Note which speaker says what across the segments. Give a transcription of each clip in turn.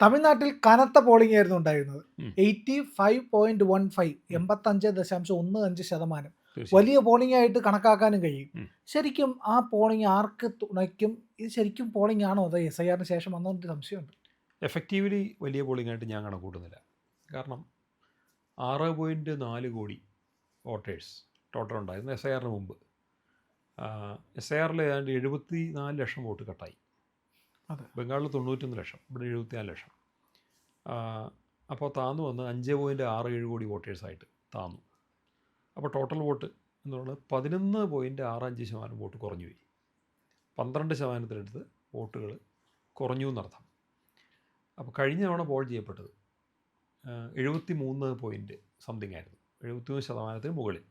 Speaker 1: തമിഴ്നാട്ടിൽ കനത്ത പോളിംഗ് ആയിരുന്നു ഉണ്ടായിരുന്നത്.
Speaker 2: ഉം.
Speaker 1: 85.15
Speaker 2: ഉം.
Speaker 1: 85.15%.
Speaker 2: തീർച്ചയായും.
Speaker 1: വലിയ പോളിംഗ് ആയിട്ട് കണക്കാക്കാനും കഴിയും.
Speaker 2: ഉം.
Speaker 1: ശരിക്കും ആ പോളിംഗ് ആർക്ക് തുണയ്ക്കും? ഇത് ശരിക്കും പോളിംഗ് ആണോ അതോ SIRന് ശേഷം വന്നതിൻ്റെ സംശയമുണ്ട്.
Speaker 2: എഫക്റ്റീവ്ലി വലിയ പോളിംഗായിട്ട് ഞാൻ കണക്കൂട്ടുന്നില്ല. കാരണം 6.4 കോടി വോട്ടേഴ്സ് ടോട്ടൽ ഉണ്ടായിരുന്നു SIRന് മുമ്പ്. SIRൽ ഏതാണ്ട് 74 ലക്ഷം വോട്ട് കട്ടായി.
Speaker 1: അതെ.
Speaker 2: ബംഗാളിൽ 91 ലക്ഷം, ഇവിടെ 74 ലക്ഷം. അപ്പോൾ താന്നു വന്ന് 5.67 കോടി വോട്ടേഴ്സായിട്ട് താന്നു. അപ്പോൾ ടോട്ടൽ വോട്ട് എന്ന് പറയുന്നത് 11.65% വോട്ട് കുറഞ്ഞു പോയി. 12%-ത്തിനടുത്ത് വോട്ടുകൾ കുറഞ്ഞു എന്നർത്ഥം. അപ്പോൾ കഴിഞ്ഞ തവണ പോൾ ചെയ്യപ്പെട്ടത് 73 സംതിങ് ആയിരുന്നു. 73% മുകളിൽ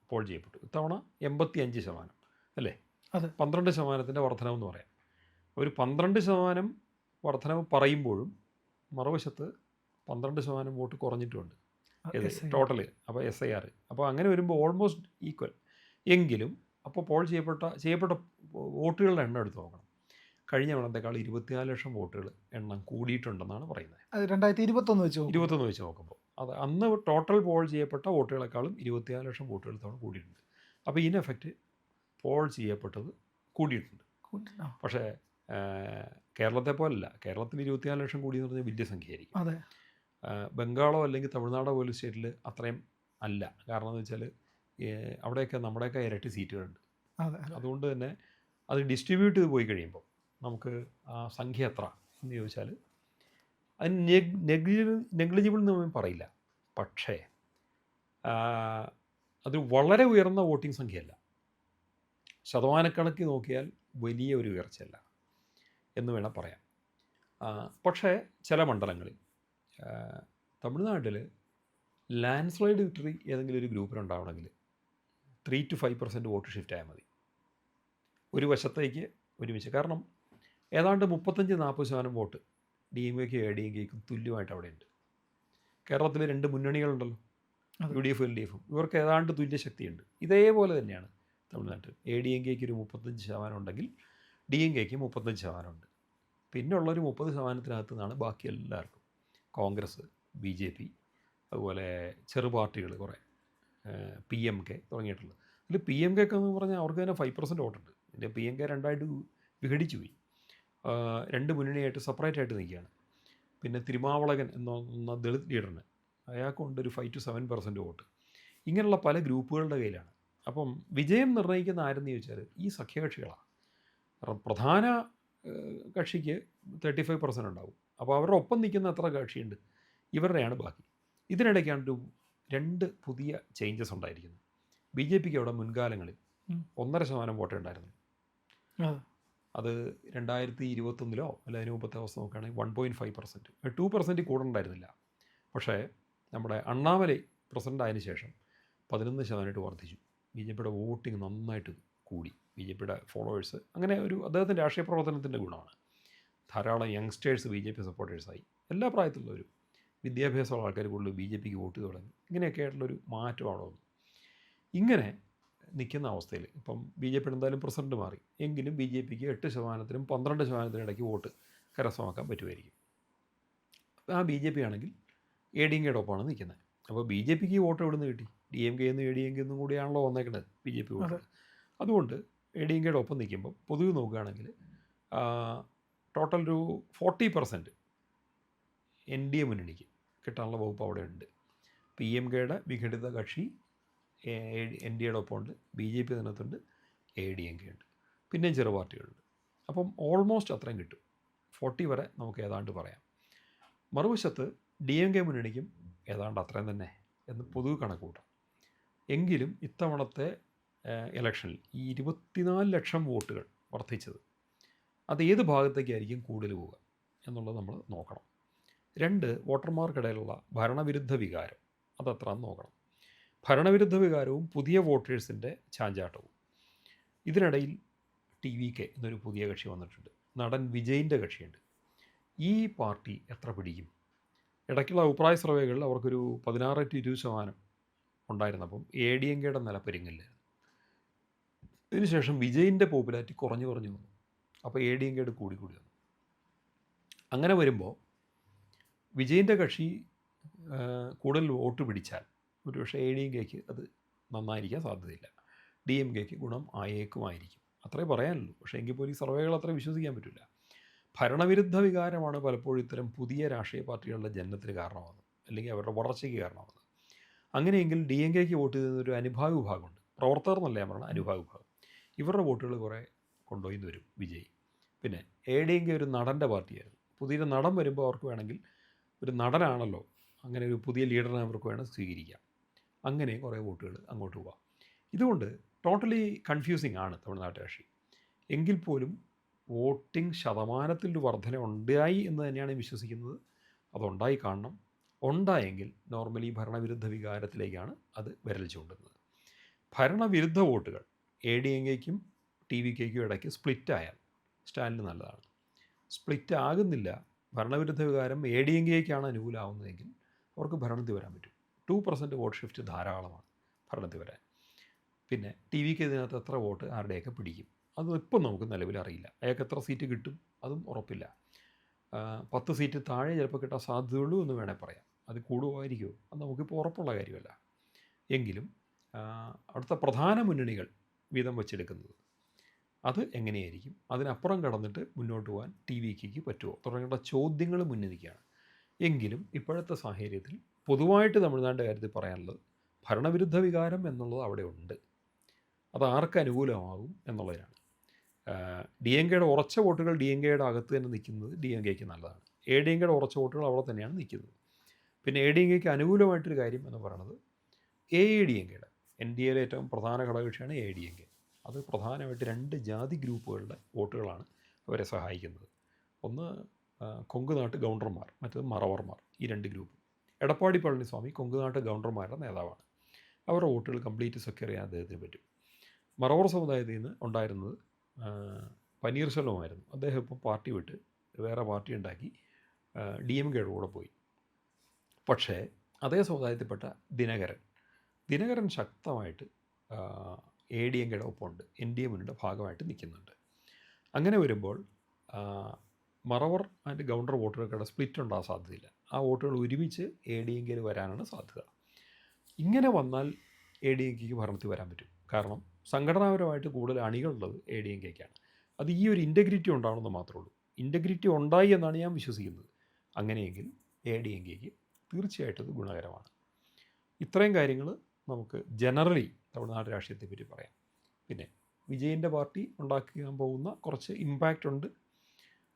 Speaker 2: പോൾ ചെയ്യപ്പെട്ടു. ഇത്തവണ 85%, അല്ലേ?
Speaker 1: അതെ.
Speaker 2: 12%-ൻ്റെ വർധനവെന്ന് പറയാം. ഒരു 12% വർധനവ് പറയുമ്പോഴും മറുവശത്ത് 12% വോട്ട് കുറഞ്ഞിട്ടുമുണ്ട് ഇത് ടോട്ടൽ. അപ്പോൾ SIR. അപ്പോൾ അങ്ങനെ വരുമ്പോൾ ഓൾമോസ്റ്റ് ഈക്വൽ. എങ്കിലും അപ്പോൾ പോൾ ചെയ്യപ്പെട്ട വോട്ടുകളുടെ എണ്ണം എടുത്ത് നോക്കണം. കഴിഞ്ഞ തവണത്തേക്കാൾ 24 ലക്ഷം വോട്ടുകൾ എണ്ണം കൂടിയിട്ടുണ്ടെന്നാണ് പറയുന്നത്.
Speaker 1: 2021
Speaker 2: വെച്ച് നോക്കുമ്പോൾ അത് അന്ന് ടോട്ടൽ പോൾ ചെയ്യപ്പെട്ട വോട്ടുകളെക്കാളും 24 ലക്ഷം വോട്ടുകൾ തവണ കൂടിയിട്ടുണ്ട്. അപ്പോൾ ഇൻ എഫക്റ്റ് പോൾ ചെയ്യപ്പെട്ടത് കൂടിയിട്ടുണ്ട്. പക്ഷേ കേരളത്തെ പോലല്ല. കേരളത്തിൽ 24 ലക്ഷം കൂടി എന്ന് പറഞ്ഞാൽ വലിയ സംഖ്യയായിരിക്കും.
Speaker 1: അതെ.
Speaker 2: ബംഗാളോ അല്ലെങ്കിൽ തമിഴ്നാടോ പോലും സ്റ്റേറ്റിൽ അത്രയും അല്ല. കാരണം എന്ന് വെച്ചാൽ അവിടെയൊക്കെ നമ്മുടെയൊക്കെ ഇരട്ടി സീറ്റുകളുണ്ട്. അതുകൊണ്ട് തന്നെ അത് ഡിസ്ട്രിബ്യൂട്ട് ചെയ്ത് പോയി കഴിയുമ്പോൾ നമുക്ക് ആ സംഖ്യ എത്ര എന്ന് ചോദിച്ചാൽ അതിന് നെഗ്ലിജിബിൾ എന്ന് പറയില്ല. പക്ഷേ അത് വളരെ ഉയർന്ന വോട്ടിംഗ് സംഖ്യയല്ല. ശതമാനക്കണക്കിൽ നോക്കിയാൽ വലിയ ഒരു ഉയർച്ചയല്ല എന്ന് വേണം പറയാം. പക്ഷേ ചില മണ്ഡലങ്ങളിൽ തമിഴ്നാട്ടിൽ ലാൻഡ് സ്ലൈഡ് വിക്ടറി ഏതെങ്കിലും ഒരു ഗ്രൂപ്പിനുണ്ടാവണമെങ്കിൽ 3-5% വോട്ട് ഷിഫ്റ്റ് ആയാൽ മതി ഒരു വശത്തേക്ക് ഒരുമിച്ച്. കാരണം ഏതാണ്ട് 35-40% വോട്ട് DMKയ്ക്കും ADMKയ്ക്കും തുല്യമായിട്ട് അവിടെയുണ്ട്. കേരളത്തിൽ 2 മുന്നണികളുണ്ടല്ലോ, UDF LDFും. ഇവർക്ക് ഏതാണ്ട് തുല്യ ശക്തിയുണ്ട്. ഇതേപോലെ തന്നെയാണ് തമിഴ്നാട്ടിൽ. ADMKയ്ക്ക് ഒരു 35% ഉണ്ടെങ്കിൽ DMKയ്ക്ക് 35% ഉണ്ട്. പിന്നെ ഉള്ളൊരു 30%-ത്തിനകത്ത് നിന്നാണ് ബാക്കി എല്ലാവർക്കും കോൺഗ്രസ്, BJP, അതുപോലെ ചെറു പാർട്ടികൾ കുറേ, PMK തുടങ്ങിയിട്ടുള്ളത്. ഇതിൽ PMK എന്ന് പറഞ്ഞാൽ അവർക്ക് തന്നെ 5% വോട്ടുണ്ട്. ഇതിൻ്റെ PMK രണ്ടായിട്ട് വിഘടിച്ചു പോയി. 2 മുന്നണിയായിട്ട് സെപ്പറേറ്റ് ആയിട്ട് നിൽക്കുകയാണ്. പിന്നെ തിരുമാവളകൻ എന്ന ദളിത് ലീഡറിന് അയാൾക്കുണ്ട് ഒരു 5-7% വോട്ട്. ഇങ്ങനെയുള്ള പല ഗ്രൂപ്പുകളുടെ കയ്യിലാണ്. അപ്പം വിജയം നിർണ്ണയിക്കുന്ന ആരെന്ന് ചോദിച്ചാൽ ഈ സഖ്യകക്ഷികളാണ്. പ്രധാന കക്ഷിക്ക് 35% ഉണ്ടാവും. അപ്പോൾ അവരുടെ ഒപ്പം നിൽക്കുന്ന എത്ര കക്ഷിയുണ്ട്, ഇവരുടെയാണ് ബാക്കി. ഇതിനിടയ്ക്കാണ് 2 പുതിയ ചേഞ്ചസ് ഉണ്ടായിരിക്കുന്നത്. BJPക്ക് അവിടെ മുൻകാലങ്ങളിൽ 1.5% വോട്ടേ ഉണ്ടായിരുന്നു. അത് 2021 അല്ല അതിന് മുമ്പത്തെ അവസ്ഥ നോക്കുകയാണെങ്കിൽ 1.5%, 2% കൂടെ ഉണ്ടായിരുന്നില്ല. പക്ഷേ നമ്മുടെ അണ്ണാമലൈ പ്രസിഡൻ്റ് ആയതിനു ശേഷം 11% വർദ്ധിച്ചു. BJPയുടെ വോട്ടിംഗ് നന്നായിട്ട് കൂടി. BJPയുടെ ഫോളോവേഴ്സ്, അങ്ങനെ ഒരു അദ്ദേഹത്തിൻ്റെ രാഷ്ട്രീയ പ്രവർത്തനത്തിൻ്റെ ഗുണമാണ്. ധാരാളം യങ്സ്റ്റേഴ്സ് BJP സപ്പോർട്ടേഴ്സായി. എല്ലാ പ്രായത്തിലുള്ളവരും, വിദ്യാഭ്യാസമുള്ള ആൾക്കാർ കൂടുതൽ BJPക്ക് വോട്ട് തുടങ്ങി. ഇങ്ങനെയൊക്കെ ആയിട്ടുള്ളൊരു മാറ്റമാണ് വന്നു. ഇങ്ങനെ നിൽക്കുന്ന അവസ്ഥയിൽ ഇപ്പം BJPയുടെ എന്തായാലും പ്രസിഡന്റ് മാറി. എങ്കിലും BJPക്ക് 8%-നും 12%-നും ഇടയ്ക്ക് വോട്ട് കരസ്ഥമാക്കാൻ പറ്റുമായിരിക്കും. ആ BJP ആണെങ്കിൽ ADMKയുടെ ഒപ്പമാണ് നിൽക്കുന്നത്. അപ്പോൾ BJPക്ക് വോട്ട് എവിടെ നിന്ന് കിട്ടി? DMK-ന്നും ADMK-ന്നും കൂടിയാണല്ലോ വന്നേക്കുന്നത് BJP വോട്ട്. അതുകൊണ്ട് ADMKയുടെ ഒപ്പം നിൽക്കുമ്പോൾ പൊതുവെ നോക്കുകയാണെങ്കിൽ ടോട്ടൽ ഒരു 40% NDA മുന്നണിക്ക് കിട്ടാനുള്ള വകുപ്പ് അവിടെ ഉണ്ട്. PMKയുടെ വിഘടിത കക്ഷി NDAയുടെ ഒപ്പമുണ്ട്, BJP അതിനകത്തുണ്ട്, ADMK ഉണ്ട്, പിന്നെയും ചെറു പാർട്ടികളുണ്ട്. അപ്പം ഓൾമോസ്റ്റ് അത്രയും കിട്ടും. 40 വരെ നമുക്ക് ഏതാണ്ട് പറയാം. മറുവശത്ത് DMK മുന്നണിക്കും ഏതാണ്ട് അത്രയും തന്നെ എന്ന് പൊതുവെ കണക്ക് കൂട്ടാം. എങ്കിലും ഇത്തവണത്തെ ഇലക്ഷനിൽ ഈ 24 ലക്ഷം വോട്ടുകൾ വർദ്ധിച്ചത് അത് ഏത് ഭാഗത്തേക്കായിരിക്കും കൂടുതൽ പോവുക എന്നുള്ളത് നമ്മൾ നോക്കണം. 2, വോട്ടർമാർക്കിടയിലുള്ള ഭരണവിരുദ്ധ വികാരം അതെത്രയെന്ന് നോക്കണം. ഭരണവിരുദ്ധ വികാരവും പുതിയ വോട്ടേഴ്സിൻ്റെ ചാഞ്ചാട്ടവും. ഇതിനിടയിൽ TVK എന്നൊരു പുതിയ കക്ഷി വന്നിട്ടുണ്ട്. നടൻ വിജയിൻ്റെ കക്ഷിയുണ്ട്. ഈ പാർട്ടി എത്ര പിടിക്കും? ഇടയ്ക്കുള്ള അഭിപ്രായ സർവേകളിൽ അവർക്കൊരു 16-20% ഉണ്ടായിരുന്നപ്പം ADMKയുടെ നിലപ്പെരിങ്ങില്ലായിരുന്നു. ഇതിനുശേഷം വിജയിൻ്റെ പോപ്പുലാരിറ്റി കുറഞ്ഞു വന്നു. അപ്പോൾ ADMKയുടെ കൂടി വന്നു. അങ്ങനെ വരുമ്പോൾ വിജയിൻ്റെ കക്ഷി കൂടുതൽ വോട്ട് പിടിച്ചാൽ ഒരുപക്ഷെ എ ഡി എം കെക്ക് അത് നന്നായിരിക്കാൻ സാധ്യതയില്ല. ഡി എം കെക്ക് ഗുണം ആയേക്കുമായിരിക്കും. അത്രേ പറയാനുള്ളൂ. പക്ഷേ എങ്കിൽ പോലും ഈ സർവേകൾ അത്ര വിശ്വസിക്കാൻ പറ്റില്ല. ഭരണവിരുദ്ധ വികാരമാണ് പലപ്പോഴും ഇത്തരം പുതിയ രാഷ്ട്രീയ പാർട്ടികളുടെ ജനനത്തിന് കാരണമാകുന്നത്, അല്ലെങ്കിൽ അവരുടെ വളർച്ചയ്ക്ക് കാരണമാകുന്നത്. അങ്ങനെയെങ്കിൽ ഡി എം കെക്ക് വോട്ട് ചെയ്യുന്ന ഒരു അനുഭാവ വിഭാഗമുണ്ട്. പ്രവർത്തകർ എന്നല്ല ഞാൻ പറഞ്ഞത്, അനുഭാവ വിഭാഗം. ഇവരുടെ വോട്ടുകൾ കുറേ കൊണ്ടുപോയി വരും വിജയ്. പിന്നെ എ ഡി എം കെ ഒരു നടൻ്റെ പാർട്ടിയായിരുന്നു. പുതിയൊരു നടൻ വരുമ്പോൾ അവർക്ക് വേണമെങ്കിൽ, ഒരു നടനാണല്ലോ, അങ്ങനെ ഒരു പുതിയ ലീഡറിനെ അവർക്ക് വേണം സ്വീകരിക്കാം. അങ്ങനെ കുറേ വോട്ടുകൾ അങ്ങോട്ട് പോവാം. ഇതുകൊണ്ട് ടോട്ടലി കൺഫ്യൂസിങ് ആണ് തമിഴ്നാട്ട് രാഷ്ട്രീയം. എങ്കിൽ പോലും വോട്ടിംഗ് ശതമാനത്തിൽ ഒരു വർധന ഉണ്ടായി എന്ന് തന്നെയാണ് വിശ്വസിക്കുന്നത്. അതുണ്ടായി കാണണം. ഉണ്ടായെങ്കിൽ നോർമലി ഭരണവിരുദ്ധ വികാരത്തിലേക്കാണ് അത് വിരൽ ചൂണ്ടുന്നത്. ഭരണവിരുദ്ധ വോട്ടുകൾ എ ഡി എം കെക്കും ടി വി കെക്കും ഇടയ്ക്ക് സ്പ്ലിറ്റായാൽ സ്റ്റാലിന് നല്ലതാണ്. സ്പ്ലിറ്റ് ആകുന്നില്ല, ഭരണവിരുദ്ധ വികാരം എ ഡി എം കെക്കാണ് അനുകൂലമാവുന്നതെങ്കിൽ അവർക്ക് ഭരണത്തിൽ വരാൻ പറ്റും. 2% വോട്ട് ഷിഫ്റ്റ് ധാരാളമാണ് ഭരണത്തിൽ വരാൻ. പിന്നെ ടി വിക്ക് ഇതിനകത്ത് എത്ര വോട്ട് ആരുടെയൊക്കെ പിടിക്കും അത് ഇപ്പം നമുക്ക് നിലവിൽ അറിയില്ല. അയാൾക്ക് എത്ര സീറ്റ് കിട്ടും അതും ഉറപ്പില്ല. 10 സീറ്റ് താഴെ ചിലപ്പോൾ കിട്ടാൻ സാധ്യതയുള്ളൂ എന്ന് വേണേൽ പറയാം. അത് കൂടുമായിരിക്കുമോ അത് നമുക്കിപ്പോൾ ഉറപ്പുള്ള കാര്യമല്ല. എങ്കിലും അവിടുത്തെ പ്രധാന മുന്നണികൾ വീതം വെച്ചെടുക്കുന്നത് അത് എങ്ങനെയായിരിക്കും, അതിനപ്പുറം കടന്നിട്ട് മുന്നോട്ട് പോകാൻ ടി വി കെക്ക് പറ്റുമോ തുടങ്ങിയുള്ള ചോദ്യങ്ങൾ മുന്നിരിക്കുകയാണ്. എങ്കിലും ഇപ്പോഴത്തെ സാഹചര്യത്തിൽ പൊതുവായിട്ട് തമിഴ്നാടിൻ്റെ കാര്യത്തിൽ പറയാനുള്ളത് ഭരണവിരുദ്ധ വികാരം എന്നുള്ളത് അവിടെ ഉണ്ട്. അത് ആർക്ക് അനുകൂലമാകും എന്നുള്ളതിനാണ്. ഡി എം കെയുടെ ഉറച്ച വോട്ടുകൾ ഡി എം കെയുടെ അകത്ത് തന്നെ നിൽക്കുന്നത് ഡി എം കെക്ക് നല്ലതാണ്. എ ഡി എം കെയുടെ ഉറച്ച വോട്ടുകൾ അവിടെ തന്നെയാണ് നിൽക്കുന്നത്. പിന്നെ എ ഡി എം കെക്ക് അനുകൂലമായിട്ടൊരു കാര്യം എന്ന് പറയുന്നത് എ ഡി എം കെയുടെ എൻ ഡി എയിലെ ഏറ്റവും പ്രധാന ഘടകകക്ഷിയാണ് എ ഡി എം കെ. അത് പ്രധാനമായിട്ട് 2 ജാതി ഗ്രൂപ്പുകളുടെ വോട്ടുകളാണ് അവരെ സഹായിക്കുന്നത്. ഒന്ന് കൊങ്കുനാട്ട് ഗൗണ്ടർമാർ, മറ്റത് മറവർമാർ. ഈ 2 ഗ്രൂപ്പ്. എടപ്പാടി പളനിസ്വാമി കൊങ്കുനാട്ട് ഗൗണ്ടർമാരുടെ നേതാവാണ്. അവരുടെ വോട്ടുകൾ കംപ്ലീറ്റ് സെക്യൂർ ചെയ്യാൻ അദ്ദേഹത്തിന് പറ്റും. മറവർ സമുദായത്തിൽ നിന്ന് ഉണ്ടായിരുന്നത് പനീർശെൽവമായിരുന്നു. അദ്ദേഹം ഇപ്പോൾ പാർട്ടി വിട്ട് വേറെ പാർട്ടി ഉണ്ടാക്കി ഡി എം കെയുടെ കൂടെ പോയി. പക്ഷേ അതേ സമുദായത്തിൽപ്പെട്ട ദിനകരൻ ശക്തമായിട്ട് എ ഡി എം കെയുടെ ഒപ്പമുണ്ട്, എൻ ഡി എ മുന്നിൻ്റെ ഭാഗമായിട്ട് നിൽക്കുന്നുണ്ട്. അങ്ങനെ വരുമ്പോൾ മറവർ ആൻഡ് ഗൗണ്ടർ വോട്ടുകൾക്കിടെ സ്പ്ലിറ്റ് ഉണ്ടാകാൻ സാധ്യതയില്ല. ആ വോട്ടുകൾ ഒരുമിച്ച് എ ഡി എം കെയിൽ വരാനാണ് സാധ്യത. ഇങ്ങനെ വന്നാൽ എ ഡി എം കെക്ക് ഭരണത്തിൽ വരാൻ പറ്റും. കാരണം സംഘടനാപരമായിട്ട് കൂടുതൽ അണികളുള്ളത് എ ഡി എം കെക്കാണ്. അത് ഈ ഒരു ഇൻറ്റഗ്രിറ്റി ഉണ്ടാവണമെന്ന് മാത്രമേ ഉള്ളൂ. ഇൻറ്റഗ്രിറ്റി ഉണ്ടായി എന്നാണ് ഞാൻ വിശ്വസിക്കുന്നത്. അങ്ങനെയെങ്കിൽ എ ഡി എം കെക്ക് തീർച്ചയായിട്ടും അത് ഗുണകരമാണ്. ഇത്രയും കാര്യങ്ങൾ നമുക്ക് ജനറലി തമിഴ്നാട് രാഷ്ട്രീയത്തെപ്പറ്റി പറയാം. പിന്നെ വിജയിൻ്റെ പാർട്ടി ഉണ്ടാക്കാൻ പോകുന്ന കുറച്ച് ഇമ്പാക്റ്റ് ഉണ്ട്.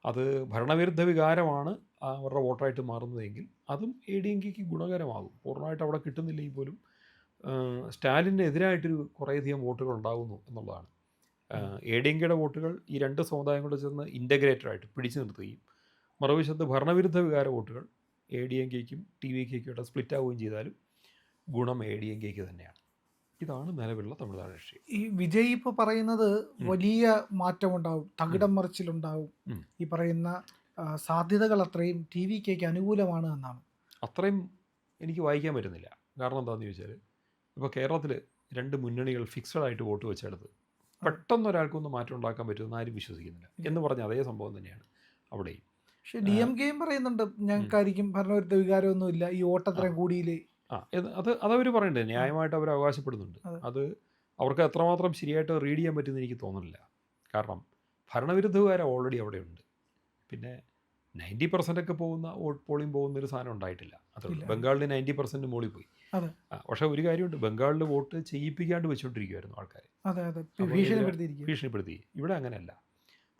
Speaker 2: അത് ഭരണവിരുദ്ധ വികാരമാണ് അവരുടെ വോട്ടായിട്ട് മാറുന്നതെങ്കിൽ അതും എ ഡി എം കെക്ക് ഗുണകരമാകും. പൂർണ്ണമായിട്ട് അവിടെ കിട്ടുന്നില്ലെങ്കിൽ പോലും സ്റ്റാലിന് എതിരായിട്ടൊരു കുറേയധികം വോട്ടുകൾ ഉണ്ടാകുന്നു എന്നുള്ളതാണ്. എ ഡി എം കെയുടെ വോട്ടുകൾ ഈ 2 സമുദായങ്ങളുടെ ചേർന്ന് ഇൻ്റഗ്രേറ്റഡായിട്ട് പിടിച്ചു നിർത്തുകയും മറുവശത്ത് ഭരണവിരുദ്ധ വികാര വോട്ടുകൾ എ ഡി എം കെക്കും ടി വി കെക്കും സ്പ്ലിറ്റ് ആവുകയും ചെയ്താലും ഗുണം എ ഡി എം കെക്ക് തന്നെയാണ്. ഇതാണ് നിലവിലുള്ള തമിഴ്നാട് രാഷ്ട്രീയം.
Speaker 1: ഈ വിജയ് ഇപ്പോൾ പറയുന്നത് വലിയ മാറ്റമുണ്ടാവും, തകിടം മറിച്ചിലുണ്ടാവും. ഈ പറയുന്ന സാധ്യതകൾ അത്രയും ടി വി കെക്ക് അനുകൂലമാണ് എന്നാണ്.
Speaker 2: അത്രയും എനിക്ക് വായിക്കാൻ പറ്റുന്നില്ല. കാരണം എന്താണെന്ന് ചോദിച്ചാൽ, ഇപ്പോൾ കേരളത്തിൽ 2 മുന്നണികൾ ഫിക്സഡ് ആയിട്ട് വോട്ട് വെച്ചെടുത്ത് പെട്ടെന്ന് ഒരാൾക്കൊന്നും മാറ്റം ഉണ്ടാക്കാൻ പറ്റുമെന്ന് ആരും വിശ്വസിക്കുന്നില്ല എന്ന് പറഞ്ഞ അതേ സംഭവം തന്നെയാണ് അവിടെയും.
Speaker 1: പക്ഷേ ഡി എം കെയും പറയുന്നുണ്ട് ഞങ്ങൾക്കായിരിക്കും ഭരണവിരുദ്ധ വികാരമൊന്നുമില്ല, ഈ വോട്ടത്രയും കൂടിയില്ലേ.
Speaker 2: അതവർ പറയണ്ടേ, ന്യായമായിട്ട് അവർ അവകാശപ്പെടുന്നുണ്ട്. അത് അവർക്ക് എത്രമാത്രം ശരിയായിട്ട് റീഡ് ചെയ്യാൻ പറ്റുമെന്ന് എനിക്ക് തോന്നുന്നില്ല. കാരണം ഭരണവിരുദ്ധകാരം ഓൾറെഡി അവിടെ ഉണ്ട്. പിന്നെ 90% പോകുന്ന വോട്ട് പോളിംഗ് പോകുന്നൊരു സാധനം ഉണ്ടായിട്ടില്ല. അതുകൊണ്ട് ബംഗാളിൽ 90% മുകളിൽ പോയി. പക്ഷേ ഒരു കാര്യമുണ്ട്, ബംഗാളിൽ വോട്ട് ചെയ്യിപ്പിക്കാണ്ട് വെച്ചുകൊണ്ടിരിക്കുമായിരുന്നു ആൾക്കാർ, ഭീഷണിപ്പെടുത്തി. ഇവിടെ അങ്ങനെയല്ല.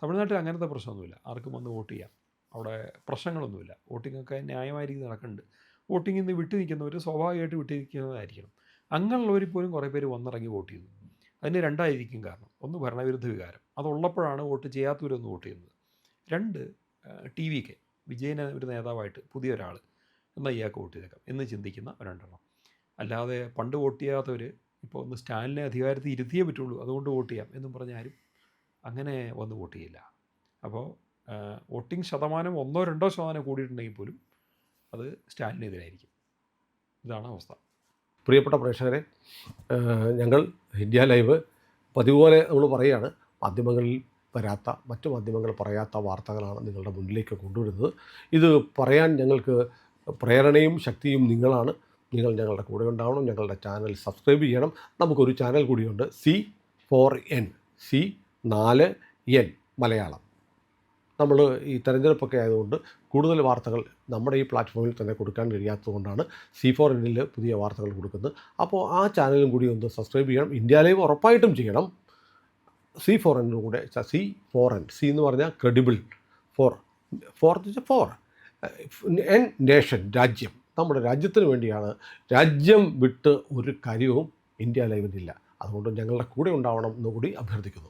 Speaker 2: തമിഴ്നാട്ടിൽ അങ്ങനത്തെ പ്രശ്നമൊന്നുമില്ല. ആർക്കും വന്ന് വോട്ട് ചെയ്യാം. അവിടെ പ്രശ്നങ്ങളൊന്നുമില്ല. വോട്ടിങ്ങൊക്കെ ന്യായമായ രീതിയിൽ നടക്കുന്നുണ്ട്. വോട്ടിങ്ങിൽ നിന്ന് വിട്ടു നിൽക്കുന്നവർ സ്വാഭാവികമായിട്ട് വിട്ടു നിൽക്കുന്നതായിരിക്കണം. അങ്ങനെയുള്ളവർ പോലും കുറേ പേര് വന്നിറങ്ങി വോട്ട് ചെയ്തു. അതിന് 2 ആയിരിക്കും കാരണം. ഒന്ന് ഭരണവിരുദ്ധ വികാരം, അതുള്ളപ്പോഴാണ് വോട്ട് ചെയ്യാത്തവരൊന്ന് വോട്ട് ചെയ്യുന്നത്. 2 ടി വി കെ വിജയനെ ഒരു നേതാവായിട്ട് പുതിയ ഒരാൾ എന്നാൽ ഇയാൾക്ക് വോട്ട് ചെയ്തേക്കാം എന്ന് ചിന്തിക്കുന്ന 2 എണ്ണം. അല്ലാതെ പണ്ട് വോട്ട് ചെയ്യാത്തവർ ഇപ്പോൾ ഒന്ന് സ്റ്റാലിനെ അധികാരത്തിൽ ഇരുത്തിയേ പറ്റുള്ളൂ അതുകൊണ്ട് വോട്ട് ചെയ്യാം എന്നും പറഞ്ഞ ആരും അങ്ങനെ വന്ന് വോട്ട് ചെയ്യില്ല. അപ്പോൾ വോട്ടിംഗ് ശതമാനം 1-2% കൂടിയിട്ടുണ്ടെങ്കിൽ പോലും അത് സ്റ്റാലിനെതിരായിരിക്കും. ഇതാണ് അവസ്ഥ.
Speaker 3: പ്രിയപ്പെട്ട പ്രേക്ഷകരെ, ഞങ്ങൾ ഇന്ത്യ ലൈവ് പതിപോലെ നമ്മൾ പറയുകയാണ്, മാധ്യമങ്ങളിൽ വരാത്ത, മറ്റു മാധ്യമങ്ങൾ പറയാത്ത വാർത്തകളാണ് നിങ്ങളുടെ മുന്നിലേക്ക് കൊണ്ടുവരുന്നത്. ഇത് പറയാൻ ഞങ്ങൾക്ക് പ്രേരണയും ശക്തിയും നിങ്ങളാണ്. നിങ്ങൾ ഞങ്ങളുടെ കൂടെ ഉണ്ടാവണം. ഞങ്ങളുടെ ചാനൽ സബ്സ്ക്രൈബ് ചെയ്യണം. നമുക്കൊരു ചാനൽ കൂടിയുണ്ട്, C4N, C4N മലയാളം. നമ്മൾ ഈ തെരഞ്ഞെടുപ്പൊക്കെ ആയതുകൊണ്ട് കൂടുതൽ വാർത്തകൾ നമ്മുടെ ഈ പ്ലാറ്റ്ഫോമിൽ തന്നെ കൊടുക്കാൻ കഴിയാത്തതുകൊണ്ടാണ് C4Nൽ പുതിയ വാർത്തകൾ കൊടുക്കുന്നത്. അപ്പോൾ ആ ചാനലും കൂടി ഒന്ന് സബ്സ്ക്രൈബ് ചെയ്യണം. ഇന്ത്യ ലൈവ് ഉറപ്പായിട്ടും ചെയ്യണം. C4N കൂടെ, C4N, C എന്ന് പറഞ്ഞാൽ ക്രെഡിബിൾ, ഫോർ എൻ നേഷൻ, രാജ്യം. നമ്മുടെ രാജ്യത്തിന് വേണ്ടിയാണ്. രാജ്യം വിട്ട് ഒരു കാര്യവും ഇന്ത്യ ലൈവിനില്ല. അതുകൊണ്ട് ഞങ്ങളുടെ കൂടെ ഉണ്ടാവണം എന്നുകൂടി അഭ്യർത്ഥിക്കുന്നു.